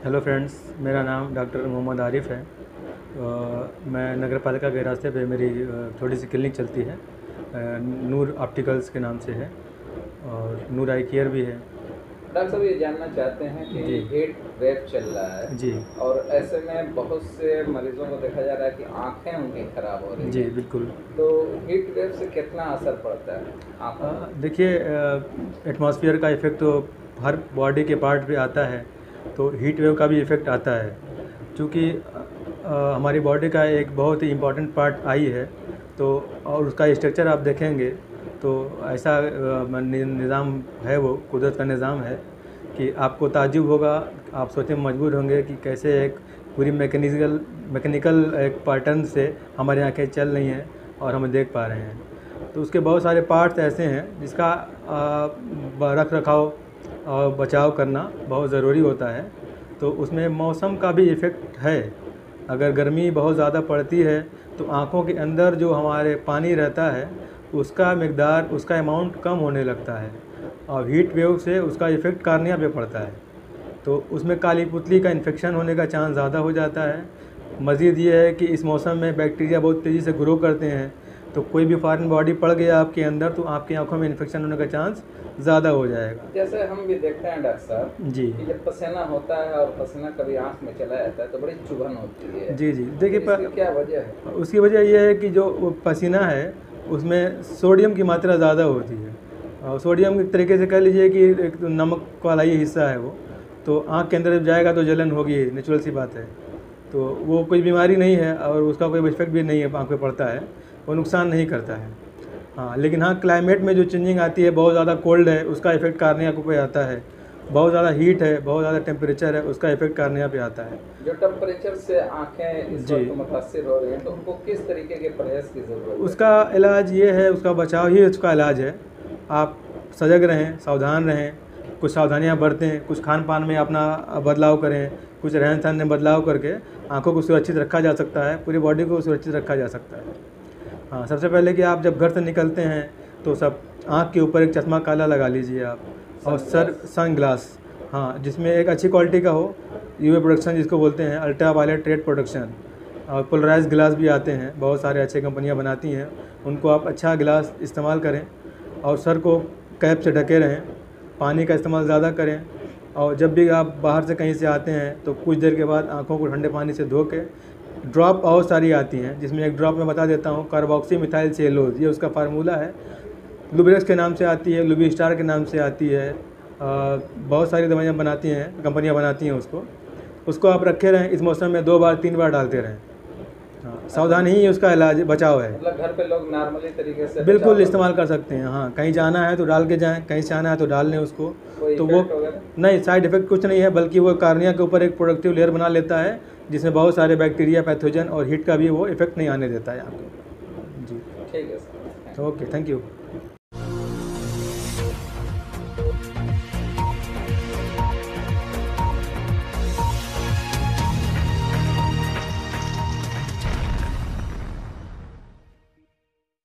Hello friends, मेरा नाम doctor Mohammad Arif है। मैं नगर पालिका के रास्ते पे मेरी थोड़ी सी क्लिनिक चलती है। नूर ऑप्टिकल्स के नाम से है और नूर आई केयर भी है। डॉक्टर साहब ये जानना चाहते हैं कि जी हीट वेव चल रहा है जी और ऐसे में बहुत से मरीजों को देखा जा रहा है कि आंखें उनकी खराब हो रही जी हैं। बिल्कुल। तो हीट वेव से कितना असर पड़ता है आंखों पर? देखिए, एटमॉस्फेयर का इफ़ेक्ट तो हर बॉडी के पार्ट पे आता है, तो हीट वेव का भी इफ़ेक्ट आता है। क्योंकि हमारी बॉडी का एक बहुत ही इम्पॉर्टेंट पार्ट आई है, तो और उसका स्ट्रक्चर आप देखेंगे तो ऐसा निज़ाम है, वो कुदरत का निज़ाम है कि आपको ताज्जुब होगा, आप सोचने में मजबूर होंगे कि कैसे एक पूरी मैकेनिकल एक पैटर्न से हमारी आंखें चल रही हैं और हम देख पा रहे हैं। तो उसके बहुत सारे पार्ट्स ऐसे हैं जिसका रख रखाव और बचाव करना बहुत ज़रूरी होता है। तो उसमें मौसम का भी इफ़ेक्ट है। अगर गर्मी बहुत ज़्यादा पड़ती है तो आँखों के अंदर जो हमारे पानी रहता है उसका मिक़दार, उसका अमाउंट कम होने लगता है और हीट वेव से उसका इफ़ेक्ट कार्निया पे पड़ता है। तो उसमें काली पुतली का इन्फेक्शन होने का चांस ज़्यादा हो जाता है। मज़ीद ये है कि इस मौसम में बैक्टीरिया बहुत तेज़ी से ग्रो करते हैं, तो कोई भी फॉरेन बॉडी पड़ गया आपके अंदर तो आपकी आंखों में इन्फेक्शन होने का चांस ज़्यादा हो जाएगा। जैसे हम भी देखते हैं डॉक्टर साहब जी कि जब पसीना होता है और पसीना कभी आंख में चला जाता है तो बड़ी चुभन होती है। जी जी, देखिए इसकी क्या वजह है? उसकी वजह यह है कि जो वो पसीना है उसमें सोडियम की मात्रा ज़्यादा होती है और सोडियम एक तरीके से कह लीजिए कि एक तो नमक वाला ही हिस्सा है वो, तो आँख के अंदर जब जाएगा तो जलन होगी, नेचुरल सी बात है। तो वो कोई बीमारी नहीं है और उसका कोई इफेक्ट भी नहीं है, आँख पे पड़ता है, वो नुकसान नहीं करता है। हाँ, लेकिन हाँ, क्लाइमेट में जो चेंजिंग आती है, बहुत ज़्यादा कोल्ड है उसका इफेक्ट कार्निया पे आता है, बहुत ज़्यादा हीट है, बहुत ज़्यादा टेम्परेचर है, उसका इफेक्ट कार्निया पे आता है। जो टेम्परेचर से आंखें इस जी, वक्त मुतासिर हो रही हैं तो उनको किस तरीके के परहेज की ज़रूरत है? उसका इलाज ये है, उसका बचाव ही उसका इलाज है। आप सजग रहें, सावधान रहें, कुछ सावधानियाँ बरतें, कुछ खान पान में अपना बदलाव करें, कुछ रहन सहन में बदलाव करके आँखों को सुरक्षित रखा जा सकता है, पूरी बॉडी को सुरक्षित रखा जा सकता है। हाँ, सबसे पहले कि आप जब घर से निकलते हैं तो सब आँख के ऊपर एक चश्मा काला लगा लीजिए आप, और सन ग्लास, हाँ, जिसमें एक अच्छी क्वालिटी का हो, यूवी प्रोटेक्शन जिसको बोलते हैं, अल्ट्रा वायलेट रेड प्रोटेक्शन। और पोलराइज ग्लास भी आते हैं, बहुत सारे अच्छे कंपनियां बनाती हैं, उनको आप अच्छा गिलास इस्तेमाल करें और सर को कैप से ढके रहें, पानी का इस्तेमाल ज़्यादा करें। और जब भी आप बाहर से कहीं से आते हैं तो कुछ देर के बाद आँखों को ठंडे पानी से धो के, ड्रॉप बहुत सारी आती हैं जिसमें एक ड्रॉप मैं बता देता हूँ, कार्बोक्सी मिथाइल सेलुलोज, ये उसका फार्मूला है। लुब्रेक्स के नाम से आती है, लुबी स्टार के नाम से आती है, बहुत सारी दवाइयाँ बनाती हैं, कंपनियाँ बनाती हैं उसको। उसको आप रखे रहें, इस मौसम में 2 बार 3 बार डालते रहें। हाँ, सावधानी ही उसका इलाज बचाव है। मतलब घर पे लोग नॉर्मली तरीके से बिल्कुल इस्तेमाल कर सकते हैं। हाँ, कहीं जाना है तो डाल के जाएँ, कहीं से आना है तो डाल लें उसको। कोई तो वो इफेक्ट वगैरह? नहीं, साइड इफ़ेक्ट कुछ नहीं है, बल्कि वो कार्निया के ऊपर एक प्रोडक्टिव लेयर बना लेता है जिसमें बहुत सारे बैक्टीरिया, पैथोजन और हीट का भी वो इफ़ेक्ट नहीं आने देता है आपको। जी, ठीक है सर। Okay, thank you.